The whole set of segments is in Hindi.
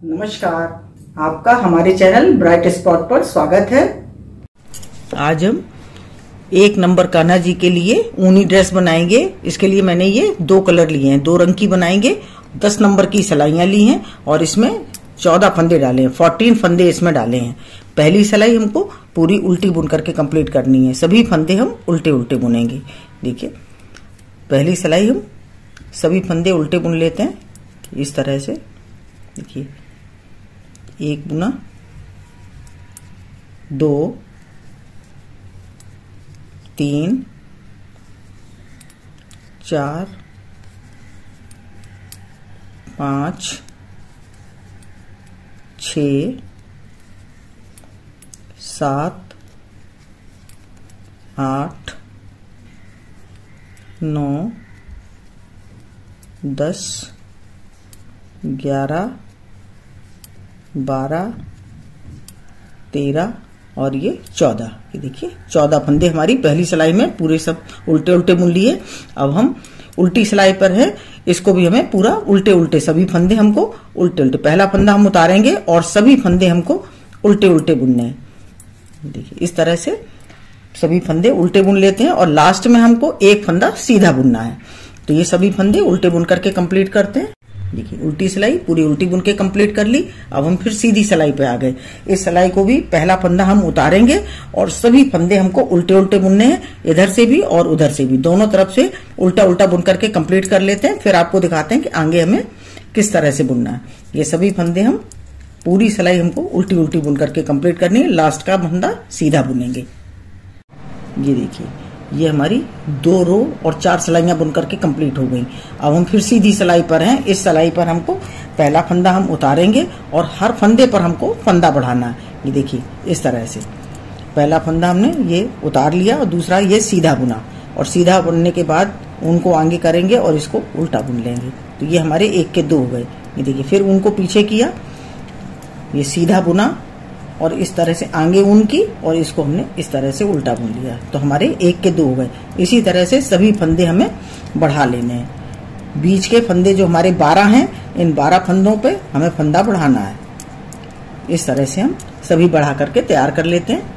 नमस्कार, आपका हमारे चैनल ब्राइट स्पॉट पर स्वागत है। आज हम 1 नंबर कान्हा जी के लिए ऊनी ड्रेस बनाएंगे। इसके लिए मैंने ये 2 कलर लिए हैं, 2 रंग की बनाएंगे। 10 नंबर की सिलाइयां ली हैं और इसमें 14 फंदे डाले हैं, 14 फंदे इसमें डाले हैं। पहली सिलाई हमको पूरी उल्टी बुन करके कंप्लीट करनी है। सभी फंदे हम उल्टे उल्टे बुनेंगे। देखिए, पहली सिलाई हम सभी फंदे उल्टे बुन लेते हैं इस तरह से। देखिए, 1 बुना, 2, 3, 4, 5, 6, 7, 8, 9, 10, 11, 12, 13 और ये 14। ये देखिए, 14 फंदे हमारी पहली सिलाई में पूरे सब उल्टे उल्टे बुन लिए। अब हम उल्टी सिलाई पर है, इसको भी हमें पूरा उल्टे उल्टे सभी फंदे हमको उल्टे उल्टे, पहला फंदा हम उतारेंगे और सभी फंदे हमको उल्टे उल्टे बुनने हैं। देखिए, इस तरह से सभी फंदे उल्टे बुन लेते हैं और लास्ट में हमको एक फंदा सीधा बुनना है। तो ये सभी फंदे उल्टे बुन करके कंप्लीट करते हैं। देखिए, उल्टी सिलाई पूरी उल्टी बुन के कंप्लीट कर ली। अब हम फिर सीधी सिलाई पे आ गए। इस सिलाई को भी पहला फंदा हम उतारेंगे और सभी फंदे हमको उल्टे उल्टे बुनने हैं, इधर से भी और उधर से भी, दोनों तरफ से उल्टा उल्टा बुन करके कंप्लीट कर लेते हैं। फिर आपको दिखाते हैं कि आगे हमें किस तरह से बुनना है। ये सभी फंदे हम पूरी सिलाई हमको उल्टी उल्टी बुन करके कंप्लीट करनी है। लास्ट का फंदा सीधा बुनेंगे। ये देखिए, ये हमारी 2 रो और 4 सिलाइयां बुन करके कंप्लीट हो गई। अब हम फिर सीधी सिलाई पर हैं। इस सिलाई पर हमको पहला फंदा हम उतारेंगे और हर फंदे पर हमको फंदा बढ़ाना है। ये देखिए, इस तरह से पहला फंदा हमने ये उतार लिया और दूसरा ये सीधा बुना, और सीधा बुनने के बाद उनको आगे करेंगे और इसको उल्टा बुन लेंगे। तो ये हमारे 1 के 2 हो गए। ये देखिए, फिर उनको पीछे किया, ये सीधा बुना और इस तरह से आगे ऊन की और इसको हमने इस तरह से उल्टा बुन लिया। तो हमारे 1 के 2 हो गए। इसी तरह से सभी फंदे हमें बढ़ा लेने हैं। बीच के फंदे जो हमारे 12 हैं, इन 12 फंदों पे हमें फंदा बढ़ाना है। इस तरह से हम सभी बढ़ा करके तैयार कर लेते हैं।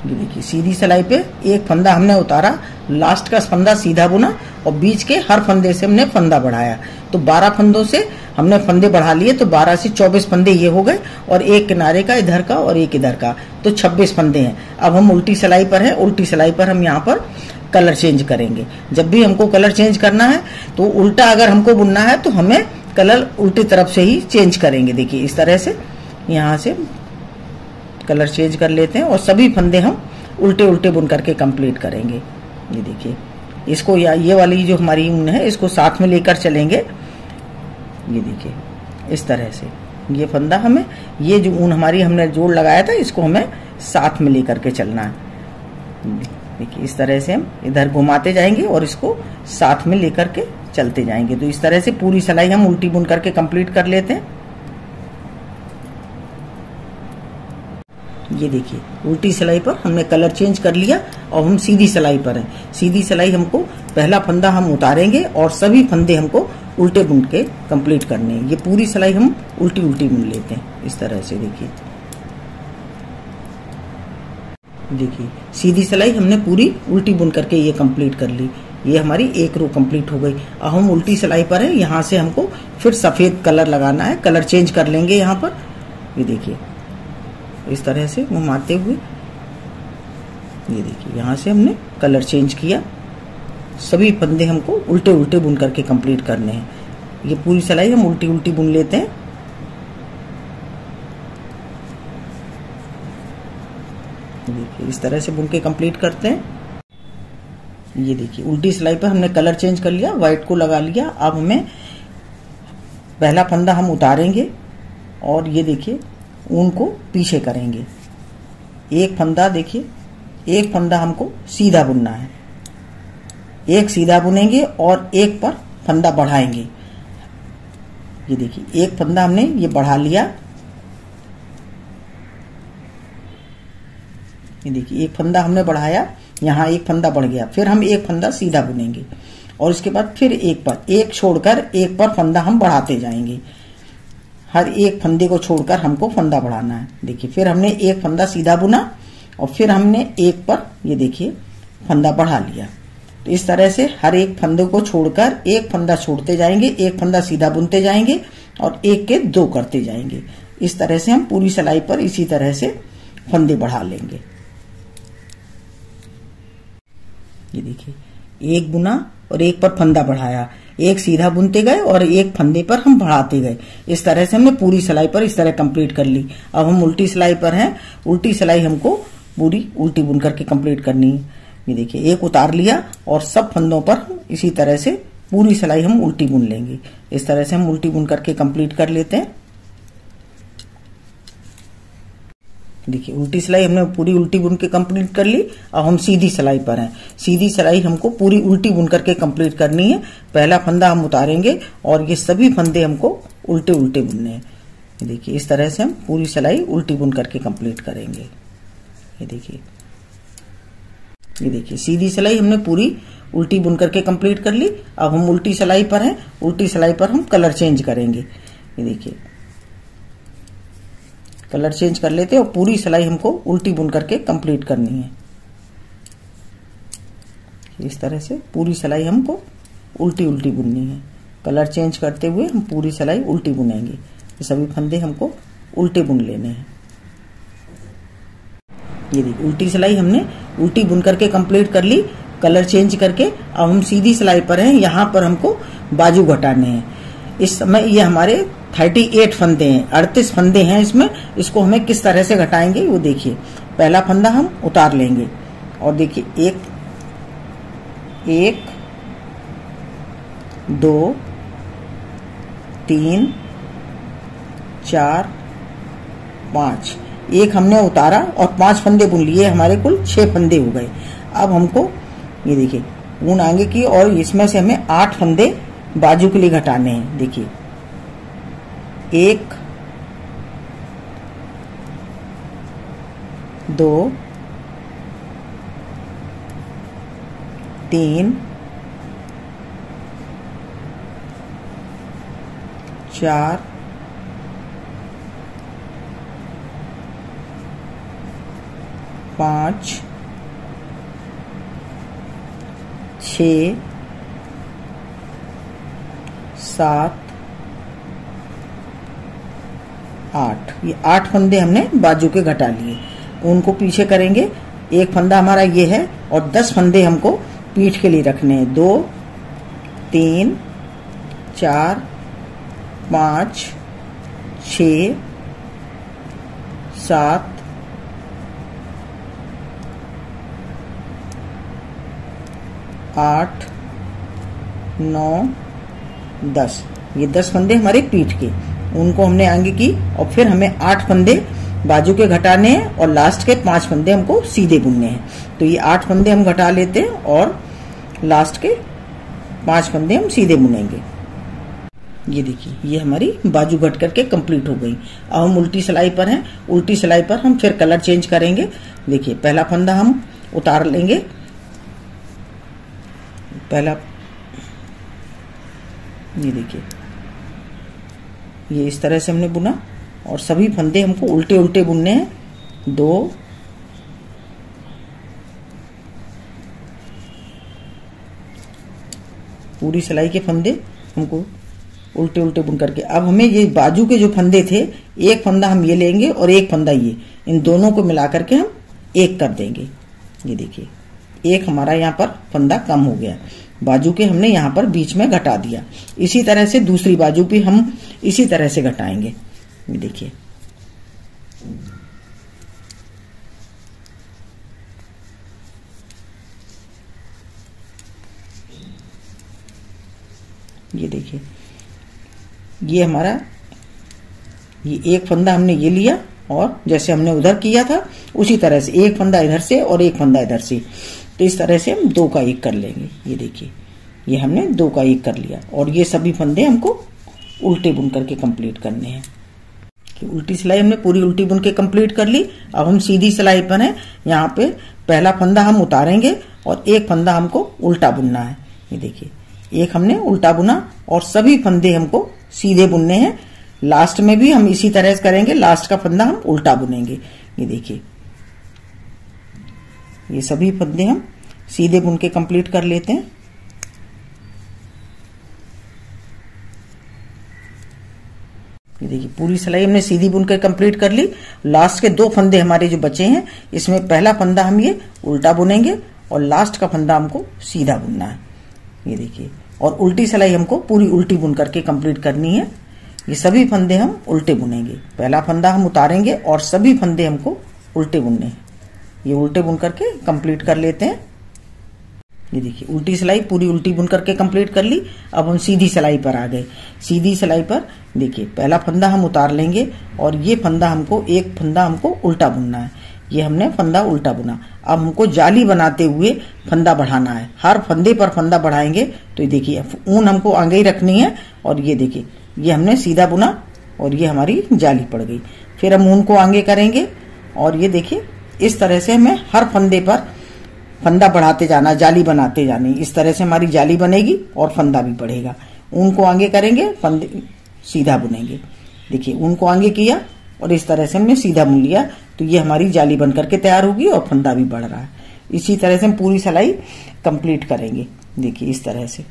ये देखिए, सीधी सिलाई पे एक फंदा हमने उतारा, लास्ट का फंदा सीधा बुना और बीच के हर फंदे से हमने फंदा बढ़ाया। तो 12 फंदों से हमने फंदे बढ़ा लिए। तो 12 से 24 फंदे ये हो गए और एक किनारे का इधर का और एक इधर का, तो 26 फंदे हैं। अब हम उल्टी सिलाई पर हैं। उल्टी सिलाई पर हम यहाँ पर कलर चेंज करेंगे। जब भी हमको कलर चेंज करना है तो उल्टा अगर हमको बुनना है तो हमें कलर उल्टी तरफ से ही चेंज करेंगे। देखिए, इस तरह से यहाँ से कलर चेंज कर लेते हैं और सभी फंदे हम उल्टे उल्टे बुन करके कंप्लीट करेंगे। ये देखिए, इसको ये वाली जो हमारी ऊन है इसको साथ में लेकर चलेंगे। ये देखिए, इस तरह से ये फंदा हमें, ये जो ऊन हमारी हमने जोड़ लगाया था, इसको हमें साथ में लेकर के चलना है। देखिए, इस तरह से हम इधर घुमाते जाएंगे और इसको साथ में लेकर के चलते जाएंगे। तो इस तरह से पूरी सिलाई हम उल्टी बुन करके कंप्लीट कर लेते हैं। ये देखिए, उल्टी सिलाई पर हमने कलर चेंज कर लिया और हम सीधी सिलाई पर हैं। सीधी सिलाई हमको पहला फंदा हम उतारेंगे और सभी फंदे हमको उल्टे बुन के कंप्लीट करने हैं। ये पूरी सिलाई हम उल्टी उल्टी बुन लेते हैं इस तरह से। देखिए, देखिए, सीधी सिलाई हमने पूरी उल्टी बुन करके ये कंप्लीट कर ली। ये हमारी 1 रो कंप्लीट हो गई। अब हम उल्टी सिलाई पर हैं। यहाँ से हमको फिर सफेद कलर लगाना है, कलर चेंज कर लेंगे यहाँ पर। ये देखिए, इस तरह से घुमाते हुए, ये देखिए, यहाँ से हमने कलर चेंज किया। सभी फंदे हमको उल्टे उल्टे बुन करके कंप्लीट करने हैं। ये पूरी सिलाई हम उल्टी उल्टी बुन लेते हैं। देखिए, इस तरह से बुन के कंप्लीट करते हैं। ये देखिए, उल्टी सिलाई पर हमने कलर चेंज कर लिया, व्हाइट को लगा लिया। अब हमें पहला फंदा हम उतारेंगे और ये देखिए, ऊन को पीछे करेंगे। एक फंदा, देखिए, एक फंदा हमको सीधा बुनना है। एक सीधा बुनेंगे और एक पर फंदा बढ़ाएंगे। ये देखिए, एक फंदा हमने ये बढ़ा लिया। ये देखिए, एक फंदा हमने बढ़ाया, यहाँ एक फंदा बढ़ गया। फिर हम एक फंदा सीधा बुनेंगे और इसके बाद फिर एक पर, एक छोड़कर एक पर फंदा हम बढ़ाते जाएंगे। हर एक फंदे को छोड़कर हमको फंदा बढ़ाना है। देखिए फिर हमने एक फंदा सीधा बुना और फिर हमने एक पर ये देखिए फंदा बढ़ा लिया। तो इस तरह से हर एक फंदे को छोड़कर एक फंदा छोड़ते जाएंगे, एक फंदा सीधा बुनते जाएंगे और एक के दो करते जाएंगे। इस तरह से हम पूरी सिलाई पर इसी तरह से फंदे बढ़ा लेंगे। ये देखिए एक बुना और एक पर फंदा बढ़ाया, एक सीधा बुनते गए और एक फंदे पर हम बढ़ाते गए। इस तरह से हमने पूरी सिलाई पर इस तरह कंप्लीट कर ली। अब हम उल्टी सिलाई पर हैं। उल्टी सिलाई हमको पूरी उल्टी बुन करके कंप्लीट करनी है। ये देखिए एक उतार लिया और सब फंदों पर हम इसी तरह से पूरी सिलाई हम उल्टी बुन लेंगे। इस तरह से हम उल्टी बुन करके कंप्लीट कर लेते हैं। देखिए उल्टी सिलाई हमने पूरी उल्टी बुन के कंप्लीट कर ली। अब हम सीधी सिलाई पर हैं। सीधी सिलाई हमको पूरी उल्टी बुन करके कंप्लीट करनी है। पहला फंदा हम उतारेंगे और ये सभी फंदे हमको उल्टे उल्टे बुनने हैं। देखिए इस तरह से हम पूरी सिलाई उल्टी बुन करके कंप्लीट करेंगे। ये देखिए सीधी सिलाई हमने पूरी उल्टी बुन करके कंप्लीट कर ली। अब हम उल्टी सिलाई पर हैं। उल्टी सिलाई पर हम कलर चेंज करेंगे। ये देखिए कलर चेंज कर लेते और पूरी सिलाई हमको उल्टी बुन करके कंप्लीट करनी है। इस तरह से पूरी सिलाई हमको उल्टी उल्टी बुननी है। कलर चेंज करते हुए हम पूरी सिलाई उल्टी बुनेंगे। ये सभी फंदे हमको उल्टे बुन लेने हैं। ये देखिए उल्टी सिलाई हमने उल्टी बुन करके कंप्लीट कर ली कलर चेंज करके। अब हम सीधी सिलाई पर हैं। यहाँ पर हमको बाजू घटाने हैं। इस समय ये हमारे 38 फंदे हैं, 38 फंदे हैं इसमें। इसको हमें किस तरह से घटाएंगे वो देखिए। पहला फंदा हम उतार लेंगे और देखिए एक 2 3 4 5 एक हमने उतारा और 5 फंदे बुन लिए। हमारे कुल 6 फंदे हो गए। अब हमको ये देखिए ऊन आगे की और इसमें से हमें 8 फंदे बाजू के लिए घटाने हैं। देखिए 1 2 3 4 5 6 7 8 ये 8 फंदे हमने बाजू के घटा लिए। उनको पीछे करेंगे। एक फंदा हमारा ये है और 10 फंदे हमको पीठ के लिए रखने हैं। 2 3 4 5 6 7 8 9 10 ये 10 फंदे हमारे पीठ के। उनको हमने आगे की और फिर हमें 8 फंदे बाजू के घटाने हैं और लास्ट के 5 फंदे हमको सीधे बुनने हैं। तो ये 8 फंदे हम घटा लेते हैं और लास्ट के 5 फंदे हम सीधे बुनेंगे। ये देखिए ये हमारी बाजू घट करके कंप्लीट हो गई। अब हम उल्टी सिलाई पर हैं। उल्टी सिलाई पर हम फिर कलर चेंज करेंगे। देखिए पहला फंदा हम उतार लेंगे। पहला ये देखिए ये इस तरह से हमने बुना और सभी फंदे हमको उल्टे उल्टे बुनने हैं। 2 पूरी सिलाई के फंदे हमको उल्टे उल्टे बुन करके। अब हमें ये बाजू के जो फंदे थे एक फंदा हम ये लेंगे और एक फंदा ये, इन दोनों को मिला करके हम एक कर देंगे। ये देखिए एक हमारा यहाँ पर फंदा कम हो गया। बाजू के हमने यहाँ पर बीच में घटा दिया। इसी तरह से दूसरी बाजू भी हम इसी तरह से घटाएंगे। ये देखिए ये देखिए ये हमारा ये एक फंदा हमने ये लिया और जैसे हमने उधर किया था उसी तरह से एक फंदा इधर से और एक फंदा इधर से। तो इस तरह से हम 2 का 1 कर लेंगे। ये देखिए ये हमने 2 का 1 कर लिया और ये सभी फंदे हमको उल्टे बुन करके कंप्लीट करने हैं। कि उल्टी सिलाई हमने पूरी उल्टी बुन के कंप्लीट कर ली। अब हम सीधी सिलाई पर हैं। यहाँ पे पहला फंदा हम उतारेंगे और एक फंदा हमको उल्टा बुनना है। ये देखिए एक हमने उल्टा बुना और सभी फंदे हमको सीधे बुनने हैं। लास्ट में भी हम इसी तरह से करेंगे, लास्ट का फंदा हम उल्टा बुनेंगे। ये देखिए, ये सभी फंदे हम सीधे बुन के कंप्लीट कर लेते हैं। ये देखिए, पूरी सिलाई हमने सीधी बुन के कंप्लीट कर ली। लास्ट के 2 फंदे हमारे जो बचे हैं, इसमें पहला फंदा हम ये उल्टा बुनेंगे और लास्ट का फंदा हमको सीधा बुनना है। ये देखिए, और उल्टी सिलाई हमको पूरी उल्टी बुन करके कंप्लीट करनी है। ये सभी फंदे हम उल्टे बुनेंगे। पहला फंदा हम उतारेंगे और सभी फंदे हमको उल्टे बुनने हैं। ये उल्टे बुन करके कंप्लीट कर लेते हैं। ये देखिए, उल्टी सिलाई पूरी उल्टी बुन करके कंप्लीट कर ली। अब हम सीधी सिलाई पर आ गए। सीधी सिलाई पर देखिए, पहला फंदा हम उतार लेंगे और ये फंदा हमको, एक फंदा हमको उल्टा बुनना है। ये हमने फंदा उल्टा बुना। अब हमको जाली बनाते हुए फंदा बढ़ाना है। हर फंदे पर फंदा बढ़ाएंगे तो ये देखिए, ऊन हमको आगे ही रखनी है। और ये देखिए, ये हमने सीधा बुना और ये हमारी जाली पड़ गई। फिर हम ऊन को आगे करेंगे और ये देखिए, इस तरह से हमें हर फंदे पर फंदा बढ़ाते जाना, जाली बनाते जानी। इस तरह से हमारी जाली बनेगी और फंदा भी बढ़ेगा। ऊन को आगे करेंगे, फंदे सीधा बुनेंगे। देखिए, ऊन को आगे किया और इस तरह से हमने सीधा बुन लिया तो ये हमारी जाली बन करके तैयार होगी और फंदा भी बढ़ रहा है। इसी तरह से हम पूरी सिलाई कंप्लीट करेंगे। देखिए, इस तरह से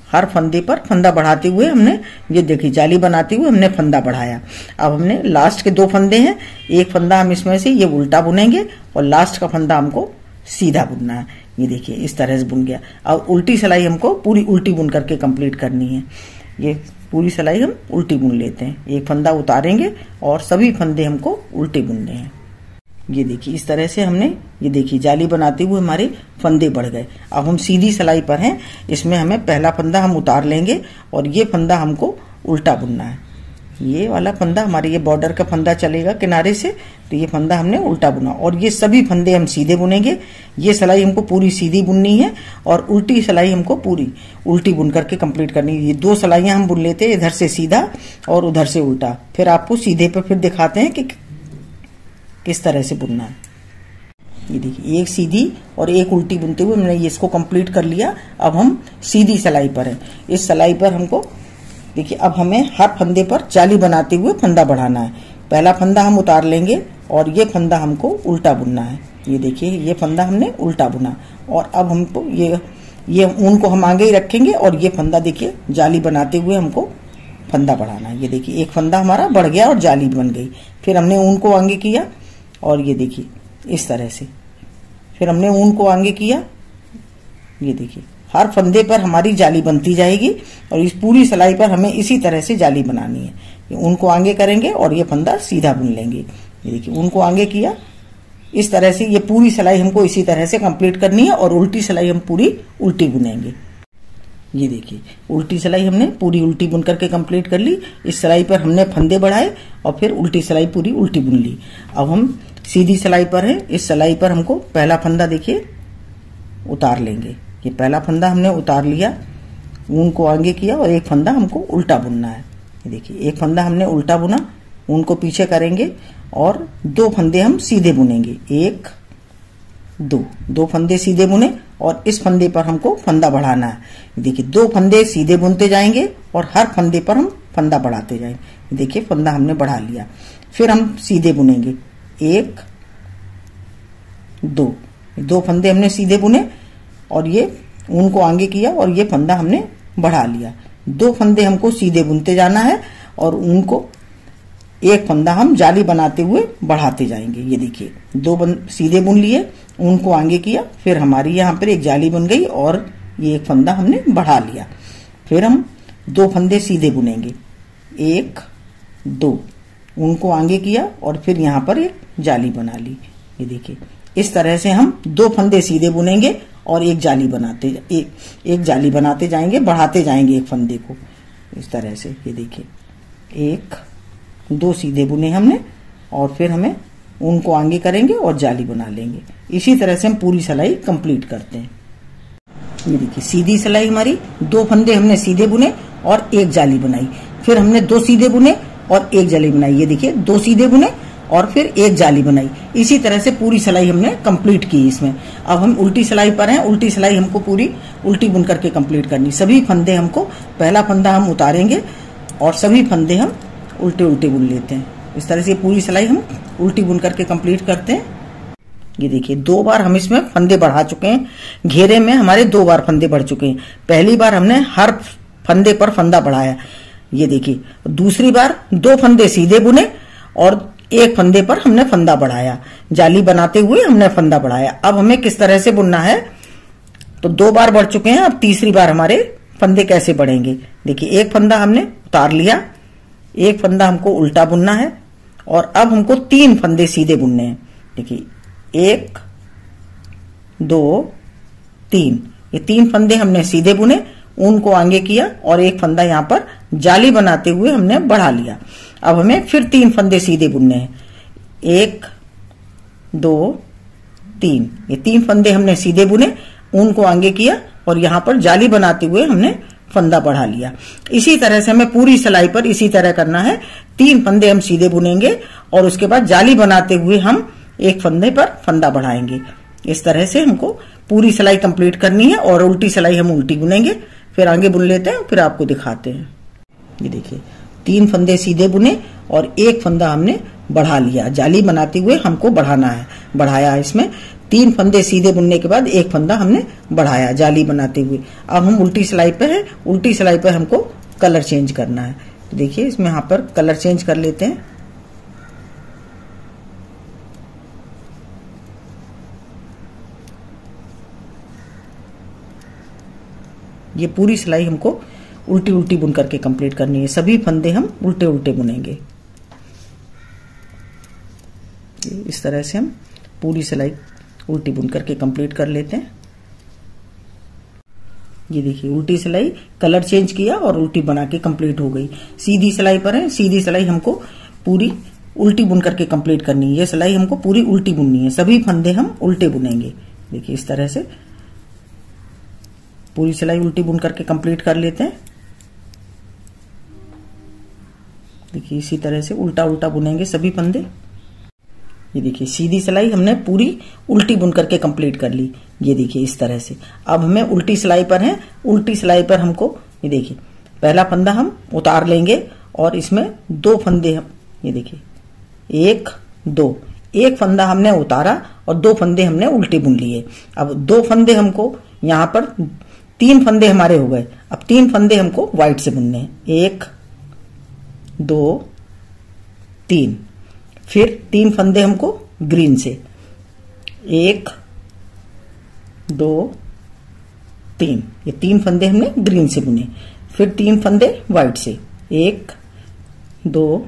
हर फंदे पर फंदा बढ़ाते हुए हमने, ये देखिए, जाली बनाते हुए हमने फंदा बढ़ाया। अब हमने लास्ट के 2 फंदे हैं, एक फंदा हम इसमें से ये उल्टा बुनेंगे और लास्ट का फंदा हमको सीधा बुनना है। ये देखिए, इस तरह से बुन गया। अब उल्टी सिलाई हमको पूरी उल्टी बुन करके कंप्लीट करनी है। ये पूरी सिलाई हम उल्टी बुन लेते हैं। एक फंदा उतारेंगे और सभी फंदे हमको उल्टे बुनने हैं। ये देखिए, इस तरह से हमने, ये देखिए, जाली बनाते हुए हमारे फंदे बढ़ गए। अब हम सीधी सिलाई पर हैं। इसमें हमें पहला फंदा हम उतार लेंगे और ये फंदा हमको उल्टा बुनना है। ये वाला फंदा हमारे, ये बॉर्डर का फंदा चलेगा किनारे से, तो ये फंदा हमने उल्टा बुना और ये सभी फंदे हम सीधे बुनेंगे। ये सिलाई हमको पूरी सीधी बुननी है और उल्टी सिलाई हमको पूरी उल्टी बुन करके कंप्लीट करनी है। ये 2 सिलाइयां हम बुन लेते हैं, इधर से सीधा और उधर से उल्टा। फिर आपको सीधे पे फिर दिखाते हैं कि किस तरह से बुनना है। ये देखिए, एक सीधी और एक उल्टी बुनते हुए हमने इसको कंप्लीट कर लिया। अब हम सीधी सिलाई पर हैं। इस सिलाई पर हमको देखिए, अब हमें हर फंदे पर जाली बनाते हुए फंदा बढ़ाना है। पहला फंदा हम उतार लेंगे और ये फंदा हमको उल्टा बुनना है। ये देखिए, ये फंदा हमने उल्टा बुना और अब हमको ये ऊन को हम आगे ही रखेंगे और ये फंदा देखिए, जाली बनाते हुए हमको फंदा बढ़ाना है। ये देखिए, एक फंदा हमारा बढ़ गया और जाली बन गई। फिर हमने ऊन को आगे किया और ये देखिए, इस तरह से फिर हमने ऊन को आगे किया। ये देखिए, हर फंदे पर हमारी जाली बनती जाएगी और इस पूरी सिलाई पर हमें इसी तरह से जाली बनानी है। ये ऊन को आगे करेंगे और ये फंदा सीधा बुन लेंगे। ये देखिए, ऊन को आगे किया। इस तरह से ये पूरी सिलाई हमको इसी तरह से कंप्लीट करनी है और उल्टी सिलाई हम पूरी उल्टी बुनेंगे। ये देखिए, उल्टी सिलाई हमने पूरी उल्टी बुन करके कंप्लीट कर ली। इस सिलाई पर हमने फंदे बढ़ाए और फिर उल्टी सिलाई पूरी उल्टी बुन ली। अब हम सीधी सिलाई पर है। इस सिलाई पर हमको पहला फंदा देखिए उतार लेंगे। ये पहला फंदा हमने उतार लिया, ऊन को आगे किया और एक फंदा हमको उल्टा बुनना है। ये देखिए, एक फंदा हमने उल्टा बुना, ऊन को पीछे करेंगे और 2 फंदे हम सीधे बुनेंगे। 1 2 फंदे सीधे बुने और इस फंदे पर हमको फंदा बढ़ाना है। देखिए, 2 फंदे सीधे बुनते जाएंगे और हर फंदे पर हम फंदा बढ़ाते जाएंगे। देखिए, फंदा हमने बढ़ा लिया। फिर हम सीधे बुनेंगे। 1 2 फंदे हमने सीधे बुने और ये ऊन को आगे किया और ये फंदा हमने बढ़ा लिया। 2 फंदे हमको सीधे बुनते जाना है और ऊन को एक फंदा हम जाली बनाते हुए बढ़ाते जाएंगे। ये देखिए, 2 सीधे बुन लिए, ऊन को आगे किया, फिर हमारी यहाँ पर एक जाली बन गई और ये एक फंदा हमने बढ़ा लिया। फिर हम 2 फंदे सीधे बुनेंगे। 1 2 ऊन को आगे किया और फिर यहाँ पर एक जाली बना ली। ये देखिए, इस तरह से हम 2 फंदे सीधे बुनेंगे और एक जाली बनाते जाएंगे, बढ़ाते जाएंगे एक फंदे को इस तरह से। ये देखिए, 1 2 सीधे बुने हमने और फिर हमें ऊन को आगे करेंगे और जाली बना लेंगे। इसी तरह से हम पूरी सिलाई कंप्लीट करते हैं। ये देखिए, सीधी सिलाई हमारी 2 फंदे हमने सीधे बुने और एक जाली बनाई। फिर हमने 2 सीधे बुने और एक जाली बनाई। ये देखिए, 2 सीधे बुने और फिर एक जाली बनाई। इसी तरह से पूरी सिलाई हमने कंप्लीट की इसमें। अब हम उल्टी सिलाई पर हैं। उल्टी सिलाई हमको पूरी उल्टी बुन करके कंप्लीट करनी। सभी फंदे हमको, पहला फंदा हम उतारेंगे और सभी फंदे हम उल्टे उल्टे बुन लेते हैं। इस तरह से पूरी सिलाई हम उल्टी बुन करके कंप्लीट करते हैं। ये देखिए 2 बार हम इसमें फंदे बढ़ा चुके हैं। घेरे में हमारे 2 बार फंदे बढ़ चुके हैं। पहली बार हमने हर फंदे पर फंदा बढ़ाया, ये देखिए। दूसरी बार 2 फंदे सीधे बुने और 1 फंदे पर हमने फंदा बढ़ाया, जाली बनाते हुए हमने फंदा बढ़ाया। अब हमें किस तरह से बुनना है, तो 2 बार बढ़ चुके हैं, अब तीसरी बार हमारे फंदे कैसे बढ़ेंगे। देखिए 1 फंदा हमने उतार लिया, 1 फंदा हमको उल्टा बुनना है और अब हमको 3 फंदे सीधे बुनने हैं। देखिए 1 2 3, ये 3 फंदे हमने सीधे बुने, ऊन को आगे किया और 1 फंदा यहाँ पर जाली बनाते हुए हमने बढ़ा लिया। अब हमें फिर 3 फंदे सीधे बुनने हैं। 1 2 3, ये 3 फंदे हमने सीधे बुने, ऊन को आगे किया और यहाँ पर जाली बनाते हुए हमने फंदा बढ़ा लिया। इसी तरह से हमें पूरी सिलाई पर इसी तरह करना है। 3 फंदे हम सीधे बुनेंगे और उसके बाद जाली बनाते हुए हम 1 फंदे पर फंदा बढ़ाएंगे। इस तरह से हमको पूरी सिलाई कंप्लीट करनी है और उल्टी सिलाई हम उल्टी बुनेंगे। फिर आगे बुन लेते हैं, फिर आपको दिखाते हैं। ये देखिए 3 फंदे सीधे बुने और 1 फंदा हमने बढ़ा लिया, जाली बनाते हुए हमको बढ़ाना है, बढ़ाया। इसमें 3 फंदे सीधे बुनने के बाद 1 फंदा हमने बढ़ाया, जाली बनाते हुए। अब हम उल्टी सिलाई पे हैं, उल्टी सिलाई पे हमको कलर चेंज करना है। तो देखिए इसमें यहाँ पर कलर चेंज कर लेते हैं। ये पूरी सिलाई हमको उल्टी उल्टी बुन करके कंप्लीट करनी है। सभी फंदे हम उल्टे उल्टे बुनेंगे। इस तरह से हम पूरी सिलाई उल्टी बुन करके कंप्लीट कर लेते हैं। ये देखिए उल्टी सिलाई, कलर चेंज किया और उल्टी बना के कंप्लीट हो गई। सीधी सिलाई पर है, सीधी सिलाई हमको पूरी उल्टी बुन करके कंप्लीट करनी है। ये सिलाई हमको पूरी उल्टी बुननी है, सभी फंदे हम उल्टे बुनेंगे। देखिए इस तरह से पूरी सिलाई उल्टी बुन करके कंप्लीट कर लेते हैं। देखिए इसी तरह से उल्टा उल्टा बुनेंगे सभी फंदे। ये देखिए सीधी सिलाई हमने पूरी उल्टी बुन करके कंप्लीट कर ली। ये देखिए इस तरह से। अब हमें उल्टी सिलाई पर है, उल्टी सिलाई पर हमको ये देखिए पहला फंदा हम उतार लेंगे और इसमें 2 फंदे हम, ये देखिए 1 2, 1 फंदा हमने उतारा और 2 फंदे हमने उल्टे बुन लिए। अब 2 फंदे हमको यहाँ पर 3 फंदे हमारे हो गए। अब 3 फंदे हमको व्हाइट से बुनने हैं। 1 2 3, फिर 3 फंदे हमको ग्रीन से। 1 2 3, ये 3 फंदे हमने ग्रीन से बुने। फिर 3 फंदे व्हाइट से। 1 2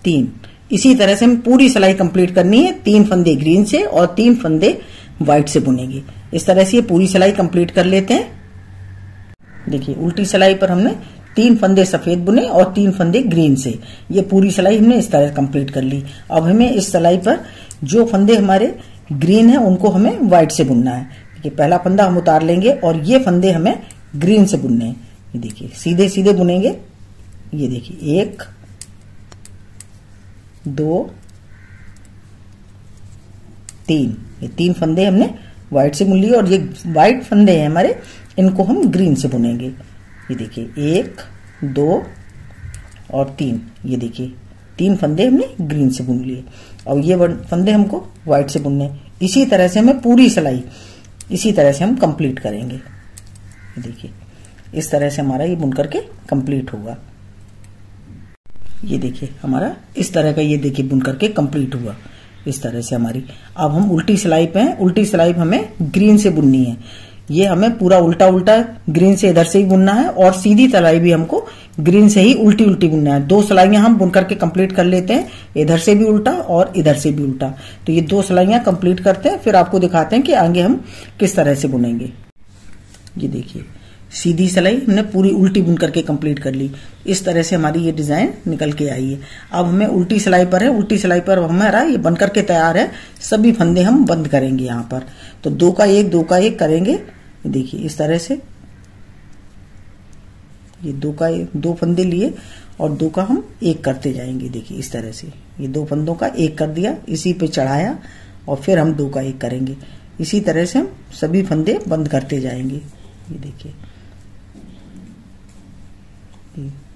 3, इसी तरह से हम पूरी सिलाई कंप्लीट करनी है। 3 फंदे ग्रीन से और 3 फंदे व्हाइट से बुनेंगे। इस तरह से ये पूरी सिलाई कंप्लीट कर लेते हैं। देखिए उल्टी सिलाई पर हमने 3 फंदे सफेद बुने और 3 फंदे ग्रीन से। ये पूरी सिलाई हमने इस तरह कंप्लीट कर ली। अब हमें इस सिलाई पर जो फंदे हमारे ग्रीन है उनको हमें व्हाइट से बुनना है। देखिए पहला फंदा हम उतार लेंगे और ये फंदे हमें ग्रीन से बुनने हैं। ये देखिए सीधे सीधे बुनेंगे। ये देखिए 1 2 3, ये 3 फंदे हमने व्हाइट से बुन लिए और ये व्हाइट फंदे हैं हमारे, इनको हम ग्रीन से बुनेंगे। ये देखिए 1 2 और 3, ये देखिए 3 फंदे हमने ग्रीन से बुन लिए और ये फंदे हमको व्हाइट से बुनने। इसी तरह से हमें पूरी सिलाई इसी तरह से हम कंप्लीट करेंगे। ये देखिए इस तरह से हमारा ये बुन करके कंप्लीट होगा। ये देखिए हमारा इस तरह का ये देखिए बुन करके कंप्लीट हुआ। इस तरह से हमारी, अब हम उल्टी सिलाई पे हैं। उल्टी सिलाई हमें ग्रीन से बुननी है। ये हमें पूरा उल्टा उल्टा ग्रीन से इधर से ही बुनना है और सीधी सिलाई भी हमको ग्रीन से ही उल्टी उल्टी बुनना है। 2 सिलाइयां हम बुन करके कंप्लीट कर लेते हैं, इधर से भी उल्टा और इधर से भी उल्टा। तो ये 2 सिलाइयां कंप्लीट करते हैं, फिर आपको दिखाते हैं कि आगे हम किस तरह से बुनेंगे। ये देखिए सीधी सिलाई हमने पूरी उल्टी बुन करके कंप्लीट कर ली। इस तरह से हमारी ये डिजाइन निकल के आई है। अब हमें उल्टी सिलाई पर है, उल्टी सिलाई पर हमारा ये बन करके तैयार है। सभी फंदे हम बंद करेंगे यहाँ पर। तो 2 का 1 2 का 1 करेंगे। देखिए इस तरह से ये 2 का 2 फंदे लिए और 2 का हम 1 करते जाएंगे। देखिए इस तरह से ये 2 फंदों का 1 कर दिया, इसी पे चढ़ाया और फिर हम 2 का 1 करेंगे। इसी तरह से हम सभी फंदे बंद करते जाएंगे। ये देखिए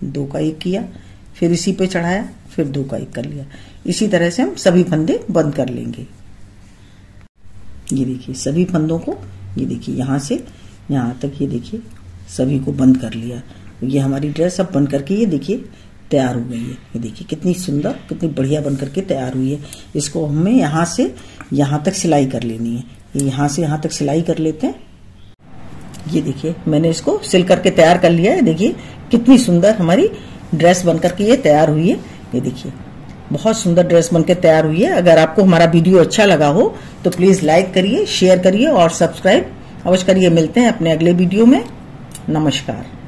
2 का 1 किया, फिर इसी पे चढ़ाया, फिर 2 का 1 कर लिया। इसी तरह से हम सभी फंदे बंद कर लेंगे। ये देखिए सभी फंदों को, ये देखिए यहाँ से यहाँ तक, ये देखिए सभी को बंद कर लिया। ये हमारी ड्रेस अब बन करके ये देखिए तैयार हो गई है। ये देखिए कितनी सुंदर, कितनी बढ़िया बन करके तैयार हुई है। इसको हमें यहाँ से यहाँ तक सिलाई कर लेनी है। ये यहाँ से यहाँ तक सिलाई कर लेते हैं। ये देखिए मैंने इसको सिल करके तैयार कर लिया है। देखिए कितनी सुंदर हमारी ड्रेस बन करके ये तैयार हुई है। ये देखिए बहुत सुंदर ड्रेस बनकर तैयार हुई है। अगर आपको हमारा वीडियो अच्छा लगा हो तो प्लीज लाइक करिए, शेयर करिए और सब्सक्राइब अवश्य करिए। मिलते हैं अपने अगले वीडियो में। नमस्कार।